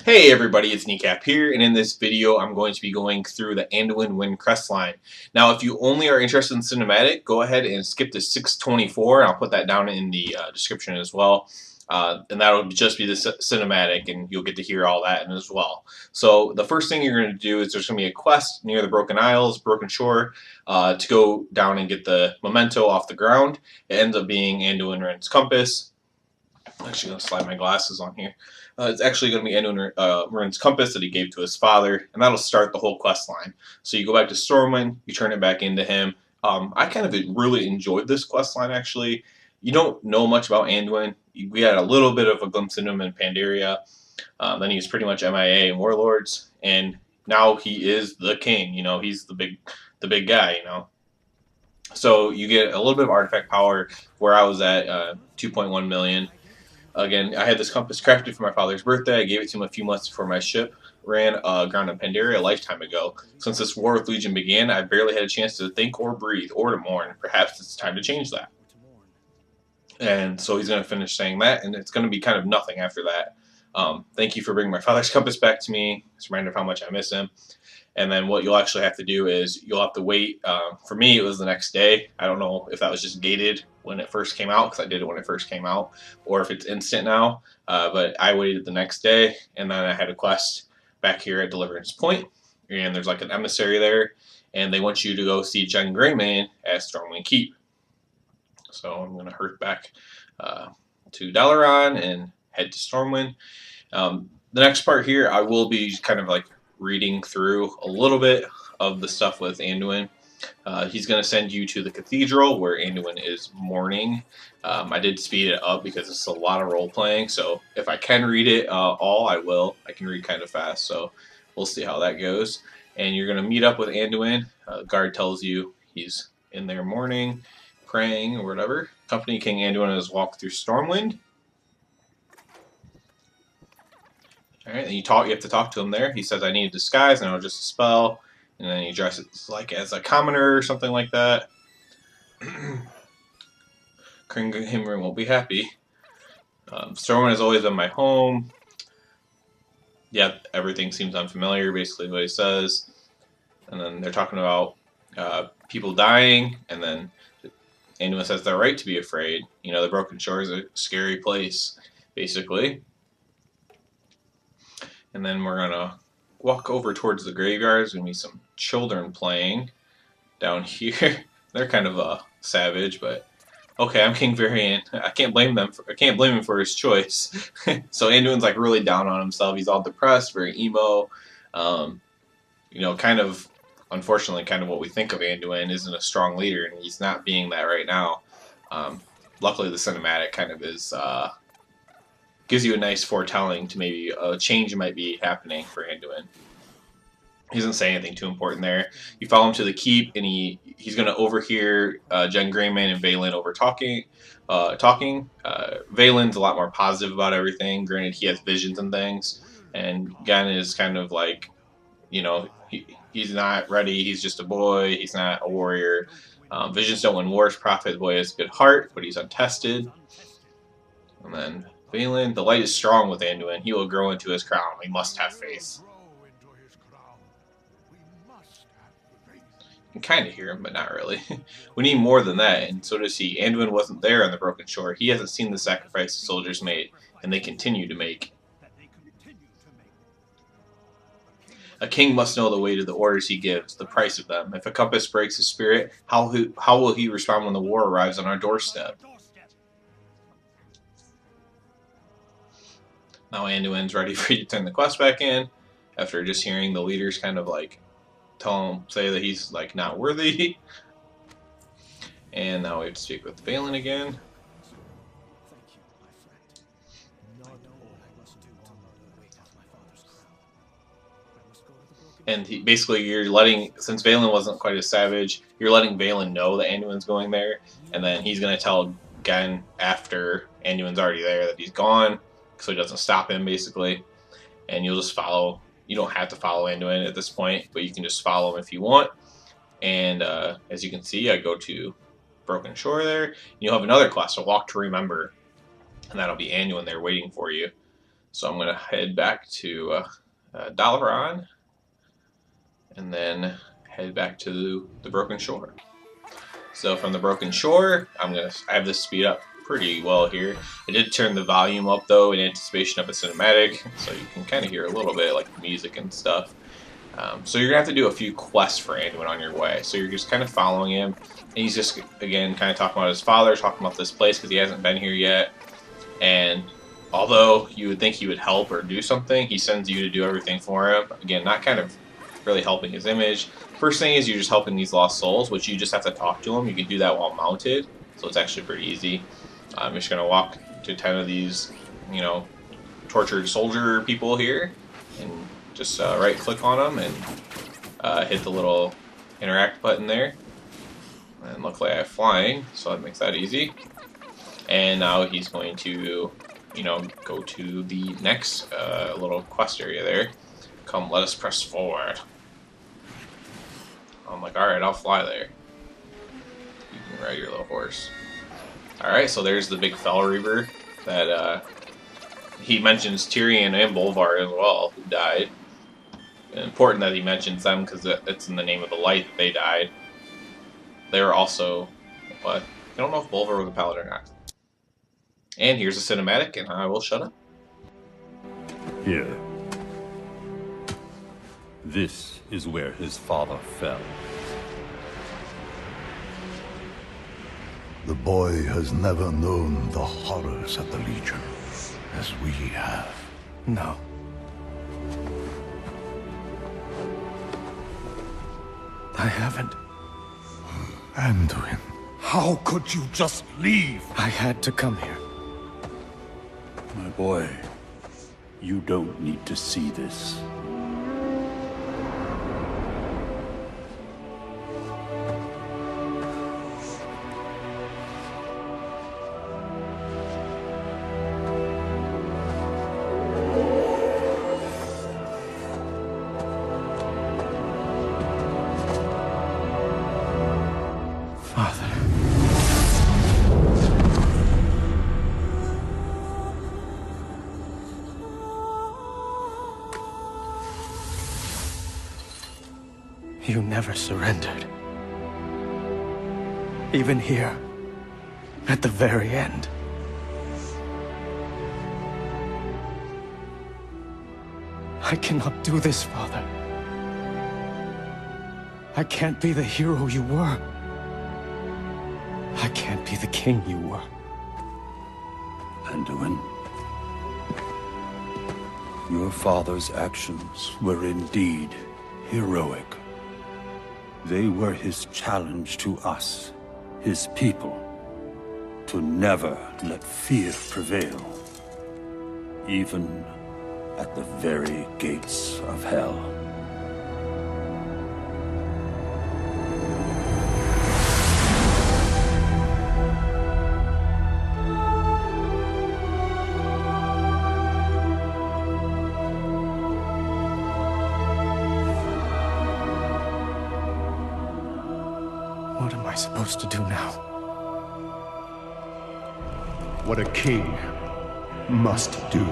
Hey everybody, it's Kneecap here, and in this video I'm going to be going through the Anduin Wrynn Questline. Now if you only are interested in cinematic, go ahead and skip to 624, and I'll put that down in the description as well. And that'll just be the cinematic, and you'll get to hear all that as well. So the first thing you're going to do is there's going to be a quest near the Broken Isles, Broken Shore, to go down and get the memento off the ground. It ends up being Anduin Wrynn's compass. I'm actually going to slide my glasses on here. It's actually going to be Anduin Wrynn's compass that he gave to his father, and that'll start the whole quest line. So you go back to Stormwind, you turn it back into him. I kind of really enjoyed this quest line, actually. You don't know much about Anduin. We had a little bit of a glimpse into him in Pandaria. Then he was pretty much MIA in Warlords, and now he is the king. You know, he's the big guy. You know, so you get a little bit of artifact power. Where I was at 2.1 million. Again, I had this compass crafted for my father's birthday. I gave it to him a few months before my ship ran aground in Pandaria a lifetime ago. Since this war with Legion began, I've barely had a chance to think or breathe or to mourn. Perhaps it's time to change that. And so he's going to finish saying that, and it's going to be kind of nothing after that. Thank you for bringing my father's compass back to me. It's a reminder of how much I miss him. And then what you'll actually have to do is you'll have to wait. For me, it was the next day. I don't know if that was just gated when it first came out, because I did it when it first came out, or if it's instant now. But I waited the next day, and then I had a quest back here at Deliverance Point, and there's like an emissary there, and they want you to go see Jen Greymane at Stormwind Keep. So I'm going to hurry back to Dalaran and head to Stormwind. The next part here, I will be kind of like reading through a little bit of the stuff with Anduin. He's going to send you to the cathedral where Anduin is mourning. I did speed it up because it's a lot of role playing, so if I can read it all, I will. I can read kind of fast, so we'll see how that goes. And you're going to meet up with Anduin. The guard tells you he's in there mourning, praying, or whatever. Company King Anduin has walked through Stormwind. Alright, and you have to talk to him there. He says, I need a disguise, and it'll just a spell. And then he dresses like as a commoner or something like that. Himmer won't be happy. Stormwind has always been my home. Yeah, everything seems unfamiliar, basically what he says. And then they're talking about people dying, and then Anduin says they're right to be afraid. You know, the Broken Shore is a scary place, basically. And then we're going to walk over towards the graveyard. There's going to be some children playing down here. They're kind of savage, but okay, I'm King Varian. I can't blame him for his choice. So Anduin's like really down on himself. He's all depressed, very emo. You know, kind of, unfortunately, kind of what we think of Anduin isn't a strong leader, and he's not being that right now. Luckily, the cinematic kind of is gives you a nice foretelling to maybe a change might be happening for Anduin. He doesn't say anything too important there. You follow him to the keep, and he's going to overhear Jen Greymane and Vaylin over talking. Vaylin's a lot more positive about everything. Granted, he has visions and things, and Gen is kind of like, you know, he's not ready. He's just a boy. He's not a warrior. Visions don't win wars. Prophet, the boy has a good heart, but he's untested. And then Vaylin, the light is strong with Anduin. He will grow into his crown. We must have faith. You can kind of hear him, but not really. We need more than that, and so does he. Anduin wasn't there on the Broken Shore. He hasn't seen the sacrifice the soldiers made, and they continue to make. A king must know the weight of the orders he gives, the price of them. If a compass breaks his spirit, how will he respond when the war arrives on our doorstep? Now Anduin's ready for you to turn the quest back in, after just hearing the leaders kind of like say that he's like not worthy. And now we have to speak with Vaylin again. And basically you're letting, since Vaylin wasn't quite as savage, you're letting Vaylin know that Anduin's going there, and then he's going to tell Gen after Anduin's already there that he's gone, so he doesn't stop him, basically. And you'll just follow. You don't have to follow Anduin at this point, but you can just follow him if you want. And as you can see, I go to Broken Shore there. You'll have another quest, a Walk to Remember, and that'll be Anduin there waiting for you. So I'm going to head back to Dalaran, and then head back to the Broken Shore. So from the Broken Shore, I have this speed up pretty well here. I did turn the volume up though in anticipation of a cinematic, so you can kind of hear a little bit like music and stuff. So you're gonna have to do a few quests for Anduin on your way. So you're just kind of following him, and he's just again kind of talking about his father, talking about this place because he hasn't been here yet. And although you would think he would help or do something, he sends you to do everything for him. Again, not kind of really helping his image. First thing is you're just helping these lost souls, which you just have to talk to them. You can do that while mounted, so it's actually pretty easy. I'm just going to walk to 10 of these, you know, tortured soldier people here, and just right click on them and hit the little interact button there. And luckily I have flying, so that makes that easy. And now he's going to, you know, go to the next little quest area there. Come, let us press forward. I'm like, alright, I'll fly there. You can ride your little horse. Alright, so there's the big Fel Reaver that he mentions Tyrion and Bolvar as well, who died. And important that he mentions them because it's in the name of the light that they died. They were also, but I don't know if Bolvar was a paladin or not. And here's a cinematic, and I will shut up. Here. This is where his father fell. The boy has never known the horrors of the Legion, as we have. No. I haven't. Anduin. How could you just leave? I had to come here. My boy, you don't need to see this. Father. You never surrendered. Even here, at the very end. I cannot do this, Father. I can't be the hero you were. I can't be the king you were. Anduin, your father's actions were indeed heroic. They were his challenge to us, his people, to never let fear prevail, even at the very gates of hell. What am I supposed to do now? What a king must do.